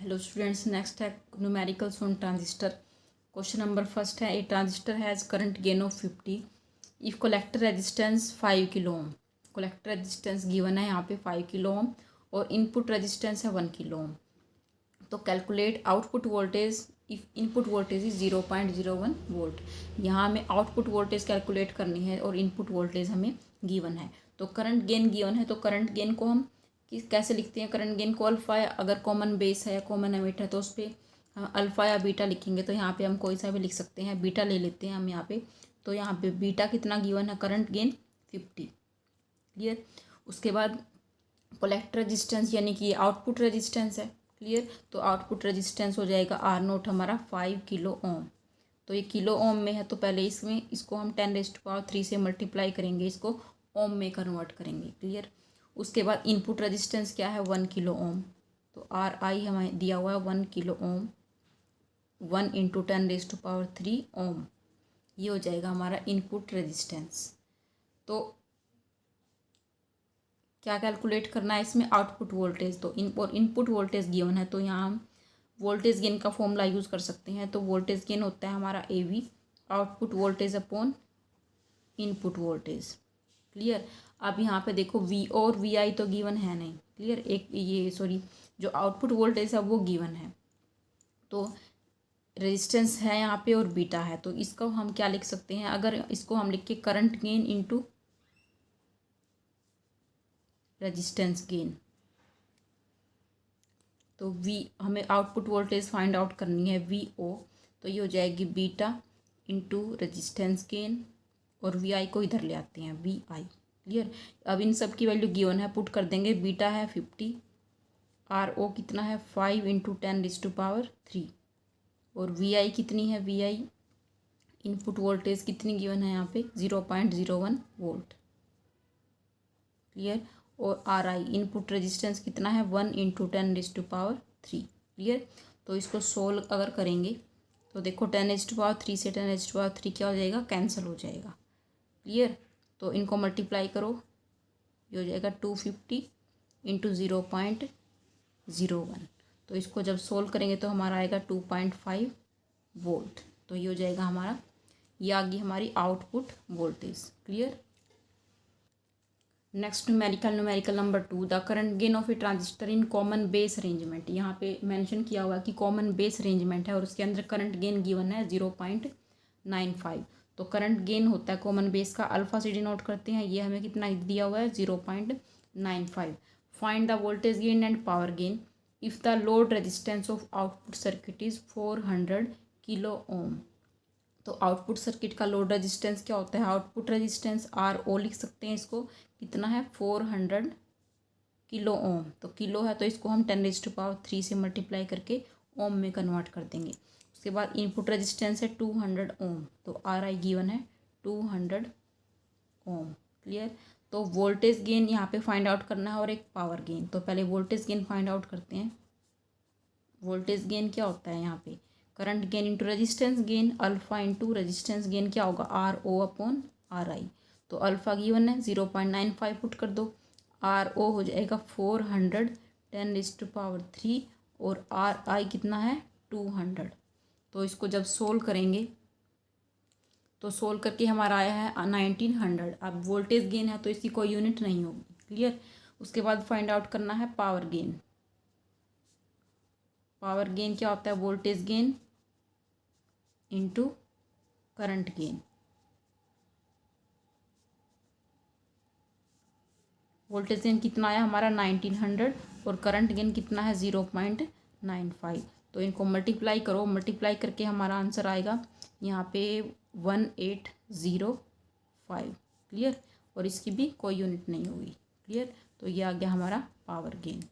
Hello students, next है numericals on transistor. Question number first है, a transistor has current gain of 50 if collector resistance 5 kilo ohm. Collector resistance given है यहाँ पे 5 kilo ओम और input resistance है 1 kilo ohm. तो calculate output voltage if input voltage is 0.01 volt. यहाँ हमें output voltage calculate करनी है और इनपुट वोल्टेज हमें गिवन है। तो करंट गेन गिवन है, तो करंट गेन को हम कैसे लिखते हैं? करंट गेन को अल्फा, अगर कॉमन बेस है या कॉमन एमिटर है तो उस पर अल्फा या बीटा लिखेंगे। तो यहाँ पे हम कोई सा भी लिख सकते हैं, बीटा ले लेते हैं हम यहाँ पे। तो यहाँ पे बीटा कितना गिवन है? Current gain 50। क्लियर। उसके बाद कलेक्टर रेजिस्टेंस यानी कि आउटपुट रेजिस्टेंस है। क्लियर। तो आउटपुट रेजिस्टेंस हो जाएगा आर नोट हमारा 5 किलो ओम। तो ये किलो ओम में है तो पहले इसको हम 10⁻³ से मल्टीप्लाई करेंगे, इसको ओम में कन्वर्ट करेंगे। क्लियर। उसके बाद इनपुट रेजिस्टेंस क्या है? 1 किलो ओम। तो आर आई हमें दिया हुआ है 1 किलो ओम, 1 × 10⁻³ ओम। ये हो जाएगा हमारा इनपुट रेजिस्टेंस। तो क्या कैलकुलेट करना है इसमें? Output voltage. तो इनपुट वोल्टेज गिवन है तो यहाँ हम वोल्टेज गेन का फॉर्मूला यूज़ कर सकते हैं। तो वोल्टेज गेन होता है हमारा AV, output voltage upon input voltage. Clear. अब यहाँ पे देखो V और VI तो गिवन है नहीं। क्लियर। जो आउटपुट वोल्टेज है वो गिवन है। तो रेजिस्टेंस है यहाँ पे और बीटा है, तो इसको हम क्या लिख सकते हैं? अगर इसको हम लिख के current gain into resistance gain, तो हमें आउटपुट वोल्टेज फाइंड आउट करनी है VO। तो ये हो जाएगी बीटा इंटू रेजिस्टेंस गेन और VI को इधर ले आते हैं VI। क्लियर। अब इन सब की वैल्यू गिवन है, पुट कर देंगे। बीटा है 50, RO कितना है? 5 × 10⁻³ और VI कितनी है? VI इनपुट वोल्टेज कितनी गिवन है यहाँ पे? 0.01 वोल्ट। क्लियर। और RI इनपुट रेजिस्टेंस कितना है? 1 × 10⁻³ क्लियर। तो इसको सोल्व अगर करेंगे तो देखो 10⁻³ से 10⁻³ क्या हो जाएगा? कैंसिल हो जाएगा। क्लियर। तो इनको मल्टीप्लाई करो, ये हो जाएगा 250 × 0.01। तो इसको जब सोल्व करेंगे तो हमारा आएगा 2.5 वोल्ट। तो ये हो जाएगा हमारा, ये आ गई हमारी output voltage. Clear. Next numerical number 2, the current gain of A transistor in common base arrangement. यहाँ पे मेंशन किया हुआ है कि कॉमन बेस अरेंजमेंट है और उसके अंदर करंट गेन गिवन है 0.95। तो करंट गेन होता है कॉमन बेस का, अल्फा से डिनोट करते हैं। ये हमें कितना दिया हुआ है? 0.95। Find the voltage gain and power gain if the load resistance of output circuit is 400 kilo ohm. तो आउटपुट सर्किट का लोड रेजिस्टेंस क्या होता है? आउटपुट रेजिस्टेंस RO लिख सकते हैं। इसको कितना है? 400 किलो ओम। तो किलो है तो इसको हम 10⁻³ से मल्टीप्लाई करके ओम में कन्वर्ट कर देंगे। उसके बाद इनपुट रेजिस्टेंस है 200 ओम, तो RI गिवन है 200 ओम। क्लियर। तो वोल्टेज गेन यहाँ पे फाइंड आउट करना है और एक पावर गेन। तो पहले वोल्टेज गेन फाइंड आउट करते हैं। वोल्टेज गेन क्या होता है यहाँ पे? Current gain into resistance gain, alpha into resistance gain क्या होगा? RO upon RI। तो अल्फा गिवन है 0.95 पुट कर दो, RO हो जाएगा 400 10⁻³ और RI कितना है? 200। तो इसको जब सोल्व करेंगे तो सोल्व करके हमारा आया है 1900। अब वोल्टेज गेन है तो इसकी कोई यूनिट नहीं होगी। क्लियर। उसके बाद फाइंड आउट करना है पावर गेन। पावर गेन क्या होता है? Voltage gain into current gain. Voltage gain कितना आया हमारा? 1900 और करंट गेन कितना है? 0.95। तो इनको मल्टीप्लाई करो, मल्टीप्लाई करके हमारा आंसर आएगा यहाँ पे 1805। क्लियर। और इसकी भी कोई यूनिट नहीं होगी। क्लियर। तो ये आ गया हमारा पावर गेन।